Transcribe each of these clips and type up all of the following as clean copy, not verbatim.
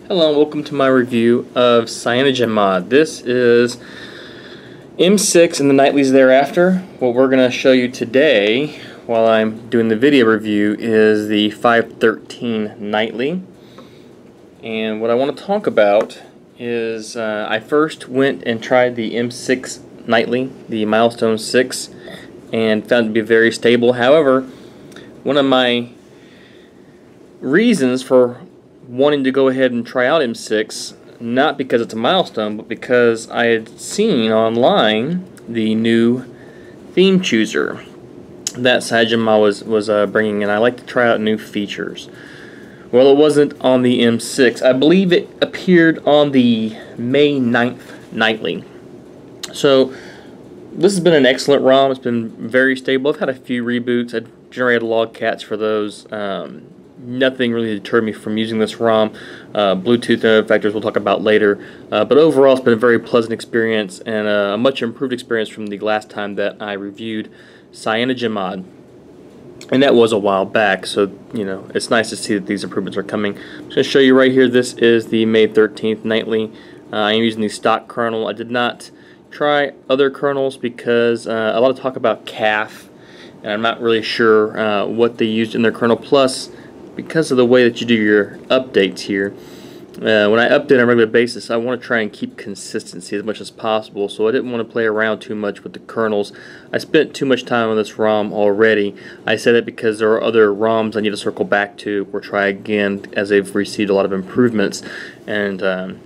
Hello and welcome to my review of CyanogenMod. This is M6 and the Nightlies thereafter. What we're going to show you today while I'm doing the video review is the 513 Nightly. And what I want to talk about is I first went and tried the M6 Nightly, the Milestone 6, and found it to be very stable. However, one of my reasons for wanting to go ahead and try out M6, not because it's a milestone, but because I had seen online the new theme chooser that CyanogenMod was bringing in. I like to try out new features. Well, it wasn't on the M6. I believe it appeared on the May 9th Nightly. So this has been an excellent ROM. It's been very stable. I've had a few reboots. I generated log cats for those. Nothing really deterred me from using this ROM. Bluetooth and other factors we'll talk about later. But overall, it's been a very pleasant experience and a much improved experience from the last time that I reviewed CyanogenMod. And that was a while back, so you know it's nice to see that these improvements are coming. I'm just going to show you right here. This is the May 13th Nightly. I am using the stock kernel. I did not try other kernels because a lot of talk about CAF, and I'm not really sure what they used in their kernel. Plus, because of the way that you do your updates here, when I update on a regular basis, I want to try and keep consistency as much as possible, so I didn't want to play around too much with the kernels. I spent too much time on this ROM already. I said it because there are other ROMs I need to circle back to or try again as they've received a lot of improvements. And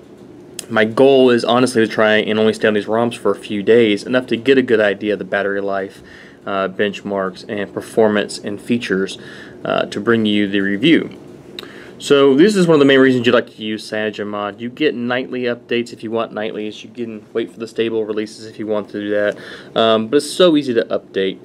my goal is honestly to try and only stay on these ROMs for a few days, enough to get a good idea of the battery life, benchmarks, and performance and features to bring you the review. So this is one of the main reasons you'd like to use CyanogenMod. You get nightly updates if you want nightlies. You can wait for the stable releases if you want to do that. But it's so easy to update.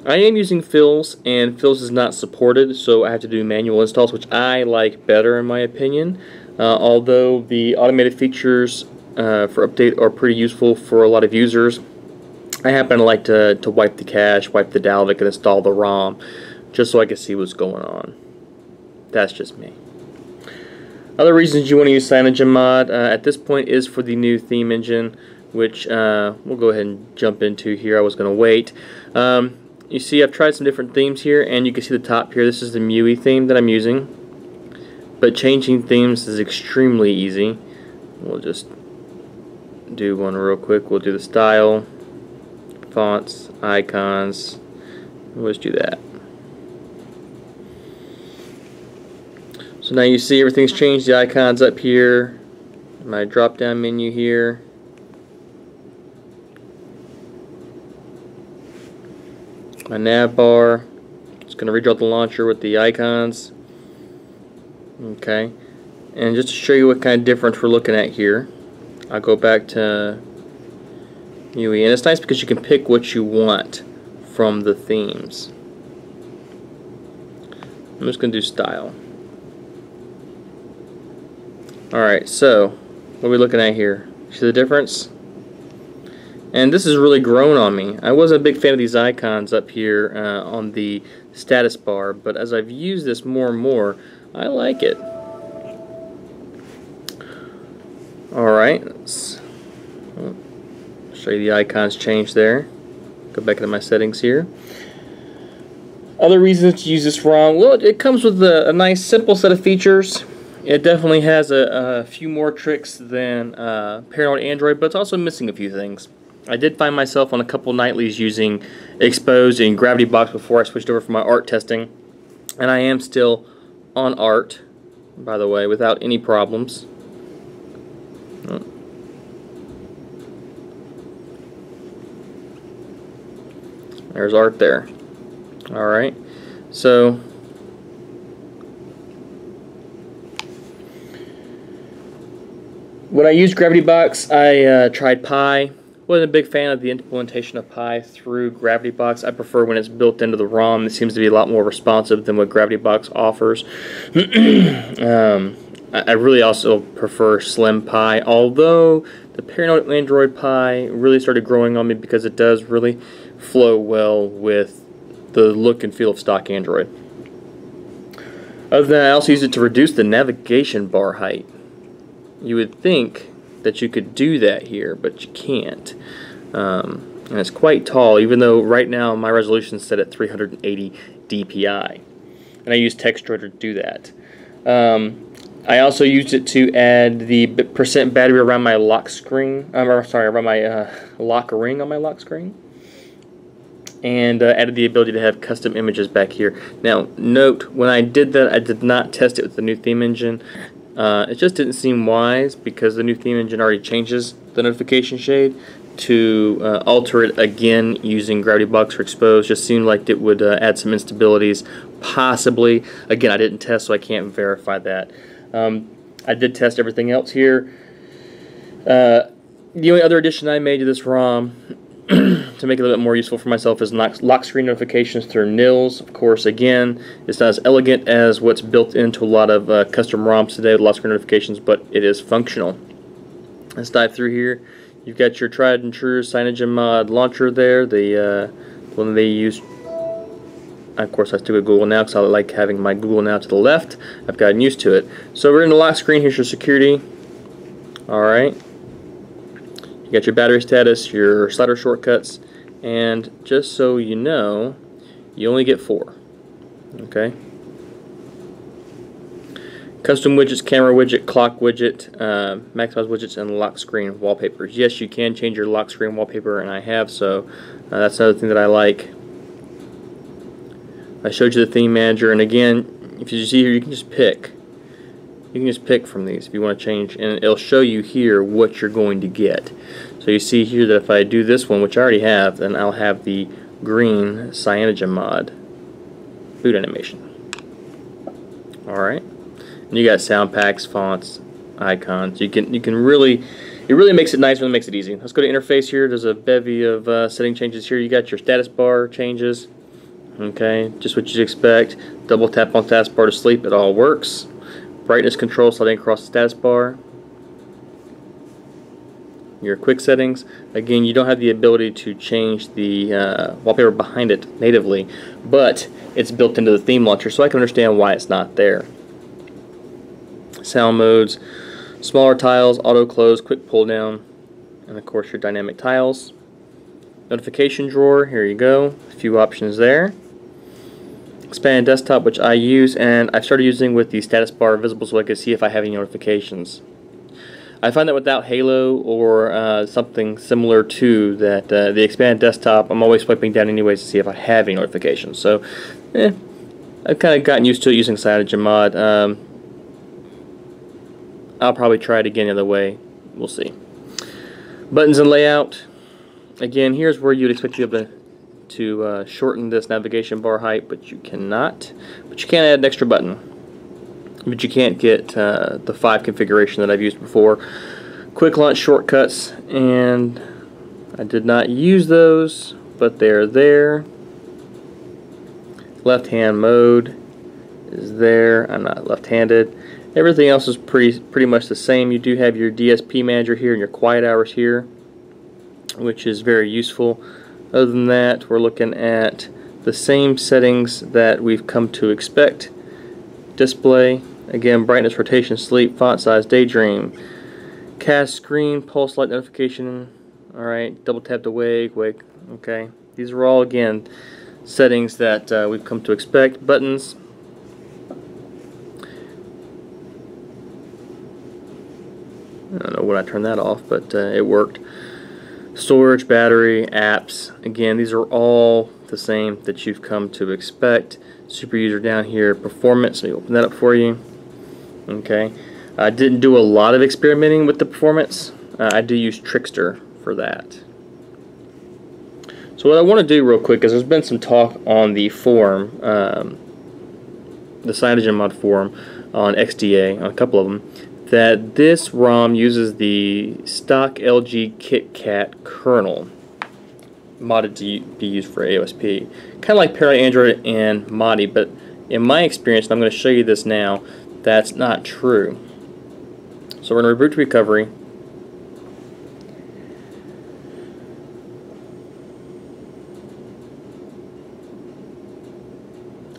I am using fills, and fills is not supported, so I have to do manual installs, which I like better in my opinion. Although the automated features for update are pretty useful for a lot of users, I happen to like to wipe the cache, wipe the Dalvik, and install the ROM just so I can see what's going on. That's just me. Other reasons you want to use CyanogenMod at this point is for the new theme engine, which we'll go ahead and jump into here. I was going to wait. You see I've tried some different themes here, and you can see the top here. This is the MUI theme that I'm using. But changing themes is extremely easy. We'll just do one real quick. We'll do the style, fonts, icons. We'll just do that. So now you see everything's changed. The icons up here, my drop down menu here. My nav bar. It's going to redraw the launcher with the icons. Okay. And just to show you what kind of difference we're looking at here, I'll go back to MUI. And it's nice because you can pick what you want from the themes. I'm just going to do style. Alright, so what are we looking at here? See the difference? And this has really grown on me. I wasn't a big fan of these icons up here on the status bar, but as I've used this more and more, I like it. Alright, let's show you the icons change there. Go back into my settings here. Other reasons to use this ROM, well, it comes with a nice simple set of features. It definitely has a few more tricks than Paranoid Android, but it's also missing a few things. I did find myself on a couple nightlies using Exposed and Gravity Box before I switched over from my art testing, and I am still on art, by the way, without any problems. There's art there. Alright, so when I used Gravity Box, I tried Pi. Wasn't a big fan of the implementation of Pi through Gravity Box. I prefer when it's built into the ROM. It seems to be a lot more responsive than what Gravity Box offers. I really also prefer Slim Pi, although the Paranoid Android Pi really started growing on me because it does really flow well with the look and feel of stock Android. Other than that, I also use it to reduce the navigation bar height. You would think that you could do that here, but you can't. And it's quite tall, even though right now my resolution is set at 380 dpi. And I use Texture to do that. I also used it to add the percent battery around my lock screen. Around my lock ring on my lock screen. And added the ability to have custom images back here. Now, note, when I did that, I did not test it with the new theme engine. It just didn't seem wise because the new theme engine already changes the notification shade. To alter it again using Gravity Box or Expose just seemed like it would add some instabilities, possibly. Again, I didn't test, so I can't verify that. I did test everything else here. The only other addition I made to this ROM to make it a little bit more useful for myself is lock screen notifications through nils. Of course, again, it's not as elegant as what's built into a lot of custom ROMs today with lock screen notifications, but it is functional. Let's dive through here. You've got your tried and true CyanogenMod launcher there, the one they use. Of course, I still go Google Now because I like having my Google Now to the left. I've gotten used to it. So we're in the lock screen. Here's your security. Alright. You got your battery status, your slider shortcuts, and just so you know, you only get 4. Okay. Custom widgets, camera widget, clock widget, maximize widgets, and lock screen wallpapers. Yes, you can change your lock screen wallpaper, and I have, so that's another thing that I like. I showed you the theme manager, and again, if you see here, you can just pick. You can just pick from these if you want to change, and it'll show you here what you're going to get. So you see here that if I do this one, which I already have, then I'll have the green CyanogenMod boot animation. Alright. And you got sound packs, fonts, icons. You can really, it really makes it nice when it makes it easy. Let's go to interface here. There's a bevy of setting changes here. You got your status bar changes. Okay, just what you'd expect. Double tap on status bar to sleep. It all works. Brightness control sliding across the status bar. Your quick settings. Again, you don't have the ability to change the wallpaper behind it natively, but it's built into the theme launcher, so I can understand why it's not there. Sound modes, smaller tiles, auto close, quick pull down, and of course your dynamic tiles. Notification drawer, here you go, a few options there. Expand desktop, which I use, and I've started using with the status bar visible so I can see if I have any notifications. I find that without Halo or something similar to that, the expand desktop, I'm always swiping down anyways to see if I have any notifications. So, I've kind of gotten used to it using CyanogenMod. I'll probably try it again the other way. We'll see. Buttons and layout. Again, here's where you'd expect you to shorten this navigation bar height, but you cannot. But you can add an extra button. But you can't get the 5 configuration that I've used before. Quick launch shortcuts, and I did not use those, but they're there. Left hand mode is there. I'm not left-handed. Everything else is pretty much the same. You do have your DSP manager here and your quiet hours here, which is very useful. Other than that, we're looking at the same settings that we've come to expect. Display, again, brightness, rotation, sleep, font size, daydream, cast screen, pulse light notification. Alright, double tap to wake. Okay, these are all, again, settings that we've come to expect. Buttons. I don't know when I turned that off, but it worked. Storage, battery, apps. Again, these are all the same that you've come to expect. Super user down here, performance. Let me open that up for you. Okay. I didn't do a lot of experimenting with the performance. I do use Trickster for that. So what I want to do real quick is there's been some talk on the forum, the CyanogenMod forum on XDA, on a couple of them, that this ROM uses the stock LG KitKat kernel modded to be used for AOSP. Kind of like Parallel Android and Modi, but in my experience, and I'm going to show you this now, that's not true. So we're going to reboot to recovery.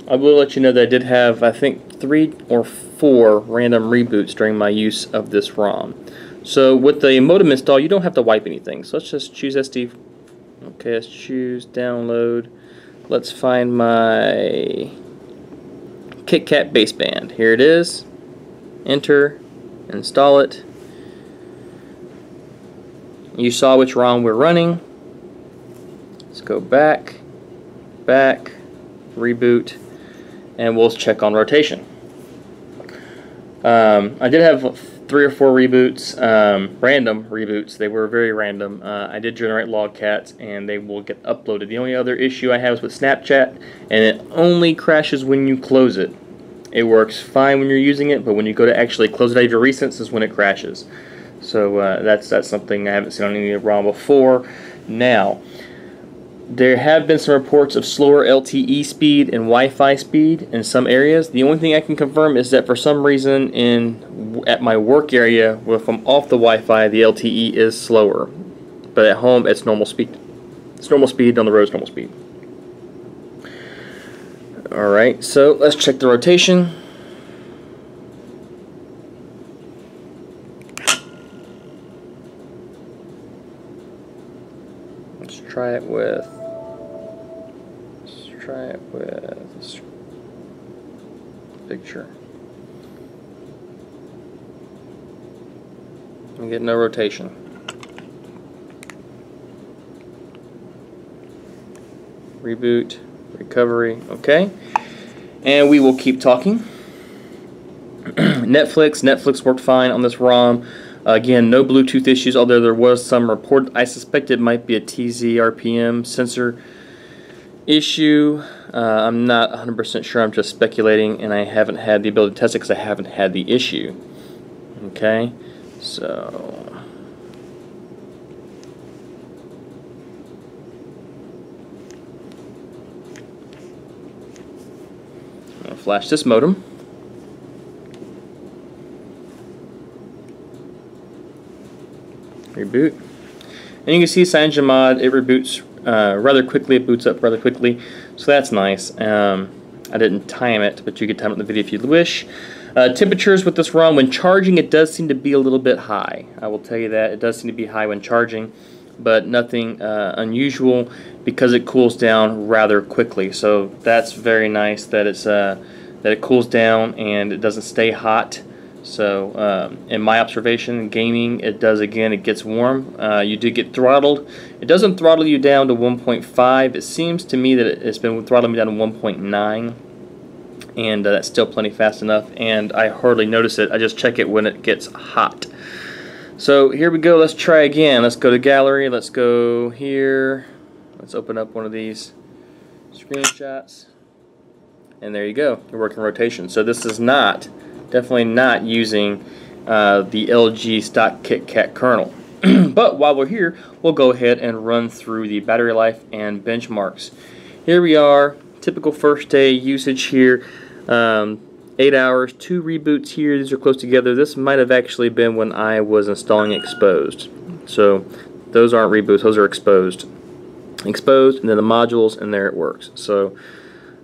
I will let you know that I did have, I think, 3 or 4 random reboots during my use of this ROM. So with the modem install, you don't have to wipe anything. So let's just choose SD. Okay, let's choose download. Let's find my KitKat baseband. Here it is. Enter, install it. You saw which ROM we're running. Let's go back, reboot, and we'll check on rotation. I did have 3 or 4 reboots, random reboots. They were very random. I did generate logcats, and they will get uploaded. The only other issue I have is with Snapchat, and it only crashes when you close it. It works fine when you're using it, but when you go to actually close it out of your recents is when it crashes. So that's something I haven't seen on any ROM before. Now, there have been some reports of slower LTE speed and Wi-Fi speed in some areas. The only thing I can confirm is that for some reason at my work area, if I'm off the Wi-Fi, the LTE is slower. But at home, it's normal speed. It's normal speed, on the road it's normal speed. Alright, so let's check the rotation. Let's try it with this picture. I get no rotation. Reboot, recovery, okay. And we will keep talking. Netflix worked fine on this ROM. Again, no Bluetooth issues, although there was some report. I suspect it might be a TZ RPM sensor issue. I'm not 100% sure. I'm just speculating, and I haven't had the ability to test it because I haven't had the issue. Okay, so I'm going to flash this modem. Reboot, and you can see CyanogenMod, it reboots rather quickly. It boots up rather quickly, so that's nice. I didn't time it, but you could time it in the video if you wish. Temperatures with this ROM, when charging, it does seem to be a little bit high. I will tell you that it does seem to be high when charging, but nothing unusual because it cools down rather quickly. So that's very nice that it's that it cools down and it doesn't stay hot. So in my observation in gaming, it does, again, it gets warm. You do get throttled. It doesn't throttle you down to 1.5. It seems to me that it's been throttling me down to 1.9, and that's still plenty fast enough, and I hardly notice it. I just check it when it gets hot. So here we go. Let's try again. Let's go to gallery. Let's go here. Let's open up one of these screenshots, and there you go. You're working rotation. So this is definitely not using the LG stock KitKat kernel. But while we're here, we'll go ahead and run through the battery life and benchmarks. Here we are, typical first day usage here, 8 hours, 2 reboots here. These are close together. This might have actually been when I was installing exposed. So those aren't reboots, those are exposed. Exposed, and then the modules, and there it works. So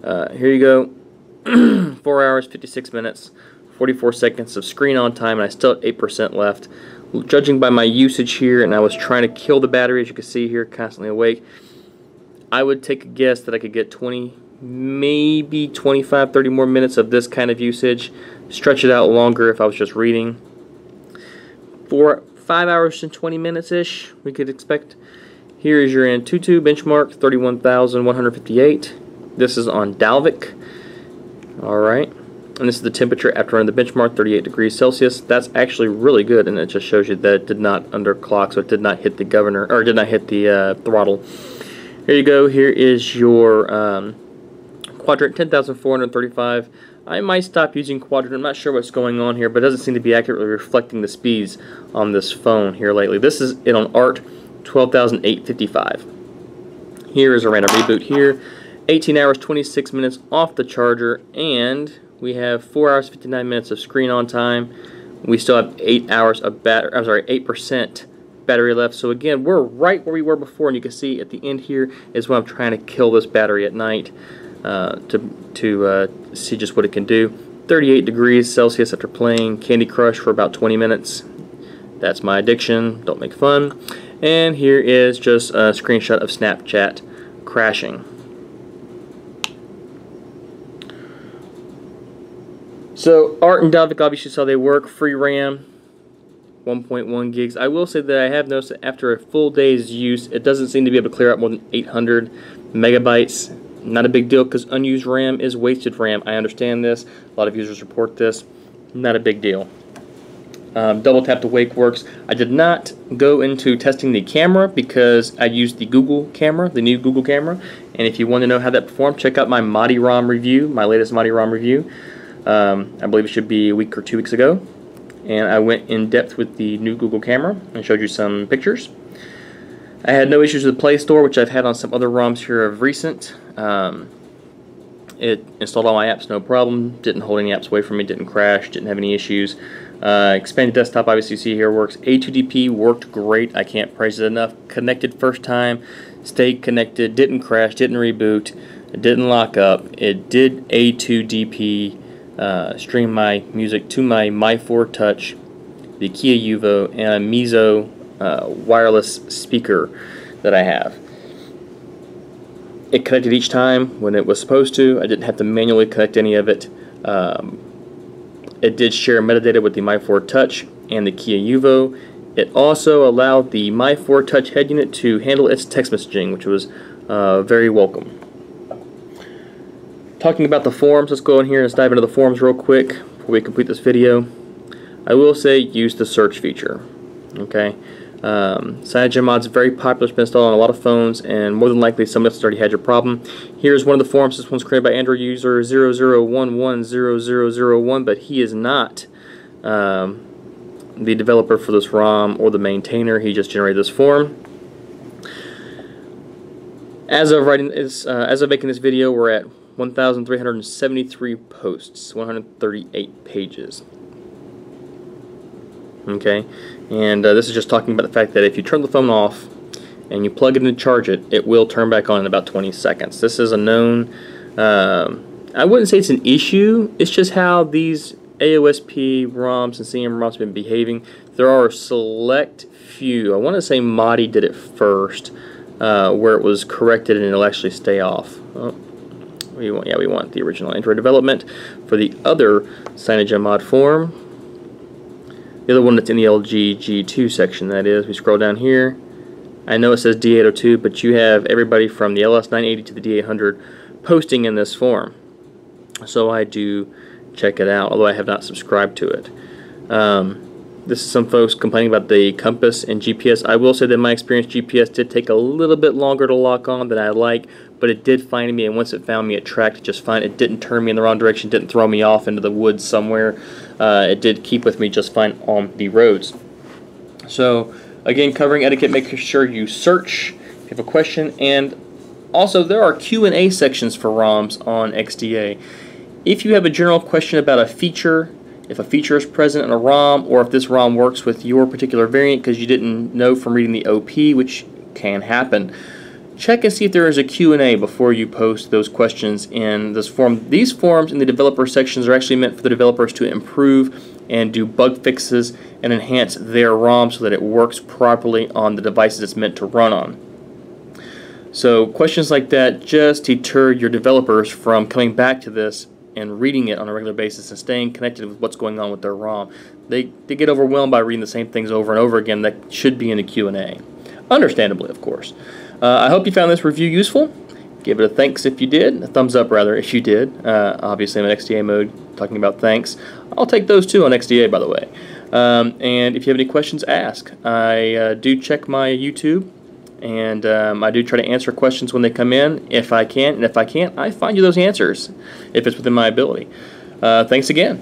here you go, 4 hours, 56 minutes. 44 seconds of screen on time, and I still have 8% left. Judging by my usage here, and I was trying to kill the battery, as you can see here, constantly awake, I would take a guess that I could get 20, maybe 25, 30 more minutes of this kind of usage. Stretch it out longer if I was just reading. 5 hours and 20 minutes-ish, we could expect. Here is your Antutu benchmark, 31,158. This is on Dalvik. Alright. And this is the temperature after running the benchmark, 38 degrees Celsius. That's actually really good, and it just shows you that it did not underclock, so it did not hit the governor, or did not hit the throttle. Here you go. Here is your quadrant, 10,435. I might stop using quadrant. I'm not sure what's going on here, but it doesn't seem to be accurately reflecting the speeds on this phone here lately. This is it on ART, 12,855. Here is a random reboot here. 18 hours, 26 minutes off the charger, and we have 4 hours, 59 minutes of screen on time. We still have 8 hours of 8% battery left. So again, we're right where we were before, and you can see at the end here is when I'm trying to kill this battery at night to see just what it can do. 38 degrees Celsius after playing Candy Crush for about 20 minutes. That's my addiction, don't make fun. And here is just a screenshot of Snapchat crashing. So Art and Dalvik obviously saw they work. Free RAM, 1.1 gigs. I will say that I have noticed that after a full day's use, it doesn't seem to be able to clear out more than 800 megabytes. Not a big deal because unused RAM is wasted RAM. I understand this. A lot of users report this. Not a big deal. Double tap to wake works. I did not go into testing the camera because I used the Google camera, the new Google camera. And if you want to know how that performed, check out my Modi-ROM review, my latest Modi-ROM review. I believe it should be a week or 2 weeks ago. And I went in depth with the new Google camera and showed you some pictures. I had no issues with the Play Store, which I've had on some other ROMs here of recent. It installed all my apps, no problem. Didn't hold any apps away from me, didn't crash, didn't have any issues. Expanded desktop, obviously you see here, works. A2DP worked great. I can't praise it enough. Connected first time, stayed connected, didn't crash, didn't reboot, it didn't lock up. It did A2DP. Stream my music to my My4 Touch, the Kia Uvo, and a Mizo wireless speaker that I have. It connected each time when it was supposed to. I didn't have to manually connect any of it. It did share metadata with the My4 Touch and the Kia Uvo. It also allowed the My4 Touch head unit to handle its text messaging, which was very welcome. Talking about the forums, let's go in here and let's dive into the forums real quick before we complete this video. I will say use the search feature. Okay, CyanogenMod is very popular. It's been installed on a lot of phones, and more than likely somebody else has already had your problem. Here's one of the forums. This one's created by Android user 00110001, but he is not the developer for this ROM or the maintainer. He just generated this forum. As of making this video, we're at 1,373 posts, 138 pages. Okay, and this is just talking about the fact that if you turn the phone off and you plug it in to charge it, it will turn back on in about 20 seconds. This is a known, I wouldn't say it's an issue, it's just how these AOSP ROMs and CM ROMs have been behaving. There are a select few, I want to say Modi did it first, where it was corrected and it'll actually stay off. Oh. We want the original Android development. For the other CyanogenMod forum, the other one that's in the LG G2 section, that is, we scroll down here. I know it says D802, but you have everybody from the LS980 to the D800 posting in this forum. So I do check it out, although I have not subscribed to it. This is some folks complaining about the compass and GPS. I will say that in my experience, GPS did take a little bit longer to lock on than I like, but it did find me, and once it found me, it tracked it just fine. It didn't turn me in the wrong direction, didn't throw me off into the woods somewhere. It did keep with me just fine on the roads. So, again, covering etiquette, make sure you search if you have a question, and also there are Q&A sections for ROMs on XDA. If you have a general question about a feature, if a feature is present in a ROM, or if this ROM works with your particular variant because you didn't know from reading the OP, which can happen, check and see if there is a Q&A before you post those questions in this forum. These forums in the developer sections are actually meant for the developers to improve and do bug fixes and enhance their ROM so that it works properly on the devices it's meant to run on. So questions like that just deter your developers from coming back to this and reading it on a regular basis and staying connected with what's going on with their ROM. They get overwhelmed by reading the same things over and over again that should be in a Q&A. Understandably, of course. I hope you found this review useful. Give it a thanks if you did, a thumbs up rather if you did. Obviously I'm in XDA mode talking about thanks. I'll take those too on XDA, by the way. And if you have any questions, ask. I do check my YouTube, and I do try to answer questions when they come in if I can, and if I can't, I find you those answers if it's within my ability. Thanks again.